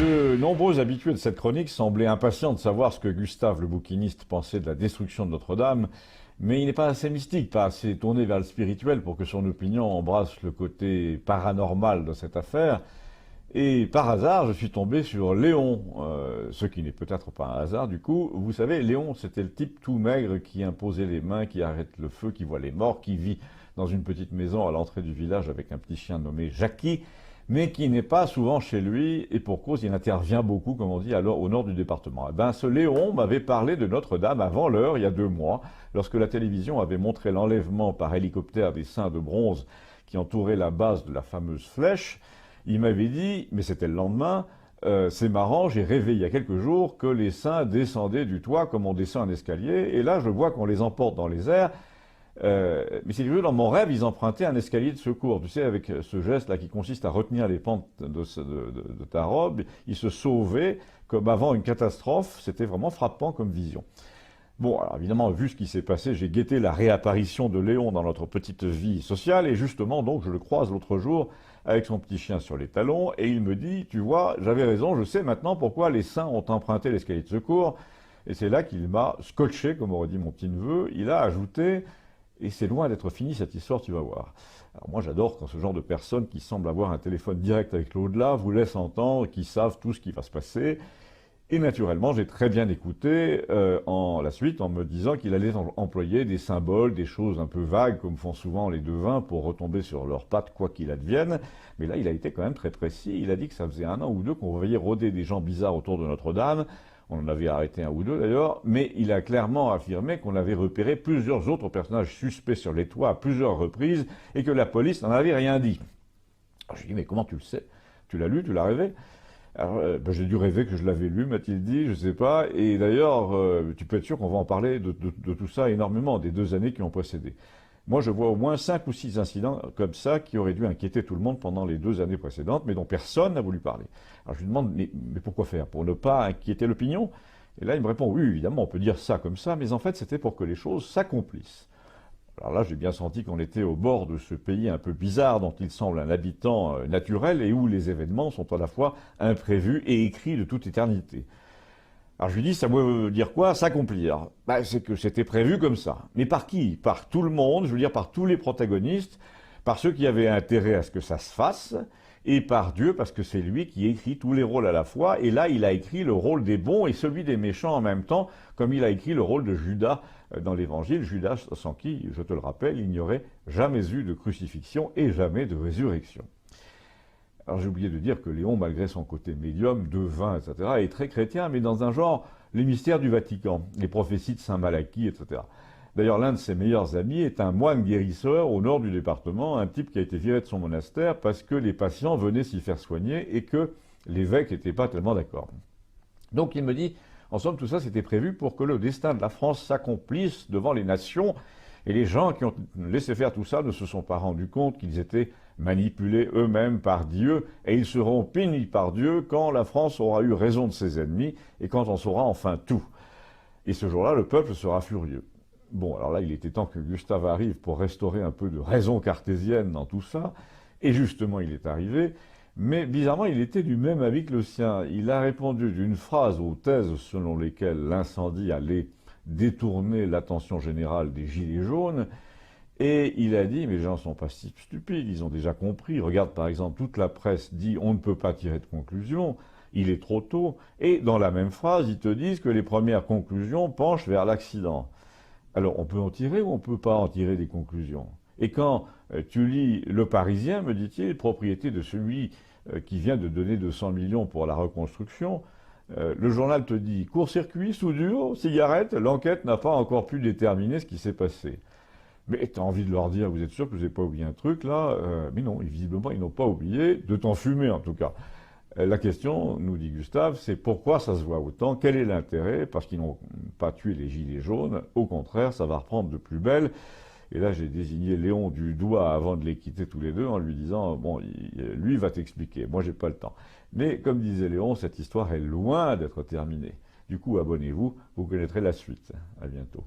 De nombreux habitués de cette chronique semblaient impatients de savoir ce que Gustave le bouquiniste pensait de la destruction de Notre-Dame, mais il n'est pas assez mystique, pas assez tourné vers le spirituel pour que son opinion embrasse le côté paranormal de cette affaire. Et par hasard, je suis tombé sur Léon, ce qui n'est peut-être pas un hasard du coup. Vous savez, Léon, c'était le type tout maigre qui imposait les mains, qui arrête le feu, qui voit les morts, qui vit dans une petite maison à l'entrée du village avec un petit chien nommé Jackie, mais qui n'est pas souvent chez lui, et pour cause, il intervient beaucoup, comme on dit, alors au nord du département. Eh ben, ce Léon m'avait parlé de Notre-Dame avant l'heure, il y a 2 mois, lorsque la télévision avait montré l'enlèvement par hélicoptère des saints de bronze qui entouraient la base de la fameuse flèche. Il m'avait dit, mais c'était le lendemain, c'est marrant, j'ai rêvé il y a quelques jours que les saints descendaient du toit comme on descend un escalier, et là je vois qu'on les emporte dans les airs. Mais si tu veux, dans mon rêve, ils empruntaient un escalier de secours, tu sais, avec ce geste-là qui consiste à retenir les pentes de ta robe. Ils se sauvaient comme avant une catastrophe, c'était vraiment frappant comme vision. Bon, alors évidemment, vu ce qui s'est passé, j'ai guetté la réapparition de Léon dans notre petite vie sociale, et justement, donc, je le croise l'autre jour avec son petit chien sur les talons, et il me dit, tu vois, j'avais raison, je sais maintenant pourquoi les saints ont emprunté l'escalier de secours, et c'est là qu'il m'a scotché, comme aurait dit mon petit-neveu. Il a ajouté, et c'est loin d'être fini cette histoire, tu vas voir. Alors moi j'adore quand ce genre de personnes qui semblent avoir un téléphone direct avec l'au-delà vous laissent entendre qu'ils savent tout ce qui va se passer. Et naturellement, j'ai très bien écouté en la suite en me disant qu'il allait employer des symboles, des choses un peu vagues, comme font souvent les devins, pour retomber sur leurs pattes, quoi qu'il advienne. Mais là, il a été quand même très précis. Il a dit que ça faisait 1 an ou 2 qu'on voyait rôder des gens bizarres autour de Notre-Dame. On en avait arrêté 1 ou 2 d'ailleurs, mais il a clairement affirmé qu'on avait repéré plusieurs autres personnages suspects sur les toits à plusieurs reprises et que la police n'en avait rien dit. Alors j'ai dit, mais comment tu le sais? Tu l'as lu, tu l'as rêvé? Alors, j'ai dû rêver que je l'avais lu, m'a-t-il dit, je sais pas. Et d'ailleurs, tu peux être sûr qu'on va en parler de tout ça énormément, des 2 années qui ont précédé. Moi, je vois au moins 5 ou 6 incidents comme ça qui auraient dû inquiéter tout le monde pendant les 2 années précédentes, mais dont personne n'a voulu parler. Alors je lui demande, mais pourquoi faire? Pour ne pas inquiéter l'opinion? Et là, il me répond, oui, évidemment, on peut dire ça comme ça, mais en fait, c'était pour que les choses s'accomplissent. Alors là, j'ai bien senti qu'on était au bord de ce pays un peu bizarre dont il semble un habitant naturel et où les événements sont à la fois imprévus et écrits de toute éternité. Alors je lui dis, ça veut dire quoi, s'accomplir? C'est que c'était prévu comme ça. Mais par qui? Par tout le monde, je veux dire par tous les protagonistes, par ceux qui avaient intérêt à ce que ça se fasse, et par Dieu, parce que c'est lui qui écrit tous les rôles à la fois, et là il a écrit le rôle des bons et celui des méchants en même temps, comme il a écrit le rôle de Judas dans l'Évangile, Judas sans qui, je te le rappelle, il n'y aurait jamais eu de crucifixion et jamais de résurrection. Alors j'ai oublié de dire que Léon, malgré son côté médium, devin, etc., est très chrétien, mais dans un genre, les mystères du Vatican, les prophéties de Saint Malachie, etc. D'ailleurs, l'un de ses meilleurs amis est un moine guérisseur au nord du département, un type qui a été viré de son monastère parce que les patients venaient s'y faire soigner et que l'évêque n'était pas tellement d'accord. Donc il me dit, en somme, tout ça c'était prévu pour que le destin de la France s'accomplisse devant les nations, et les gens qui ont laissé faire tout ça ne se sont pas rendus compte qu'ils étaient manipulés eux-mêmes par Dieu, et ils seront punis par Dieu quand la France aura eu raison de ses ennemis et quand on saura enfin tout. Et ce jour-là, le peuple sera furieux. Bon, alors là, il était temps que Gustave arrive pour restaurer un peu de raison cartésienne dans tout ça, et justement, il est arrivé, mais bizarrement, il était du même avis que le sien. Il a répondu d'une phrase aux thèses selon lesquelles l'incendie allait détourner l'attention générale des Gilets jaunes, et il a dit, mais les gens ne sont pas si stupides, ils ont déjà compris. Regarde, par exemple, toute la presse dit « on ne peut pas tirer de conclusion », il est trop tôt, et dans la même phrase, ils te disent que les premières conclusions penchent vers l'accident. Alors, on peut en tirer ou on ne peut pas en tirer des conclusions? Et quand tu lis Le Parisien, me dit-il, propriété de celui qui vient de donner 200 millions pour la reconstruction, le journal te dit « court-circuit, soudure, cigarette, l'enquête n'a pas encore pu déterminer ce qui s'est passé ». Mais tu as envie de leur dire, vous êtes sûr que vous n'avez pas oublié un truc là? Mais non, visiblement, ils n'ont pas oublié de t'en fumer en tout cas. La question, nous dit Gustave, c'est pourquoi ça se voit autant? Quel est l'intérêt? Parce qu'ils n'ont pas tué les Gilets jaunes. Au contraire, ça va reprendre de plus belle. Et là, j'ai désigné Léon du doigt avant de les quitter tous les deux en lui disant, bon, lui va t'expliquer, moi j'ai pas le temps. Mais comme disait Léon, cette histoire est loin d'être terminée. Du coup, abonnez-vous, vous connaîtrez la suite. À bientôt.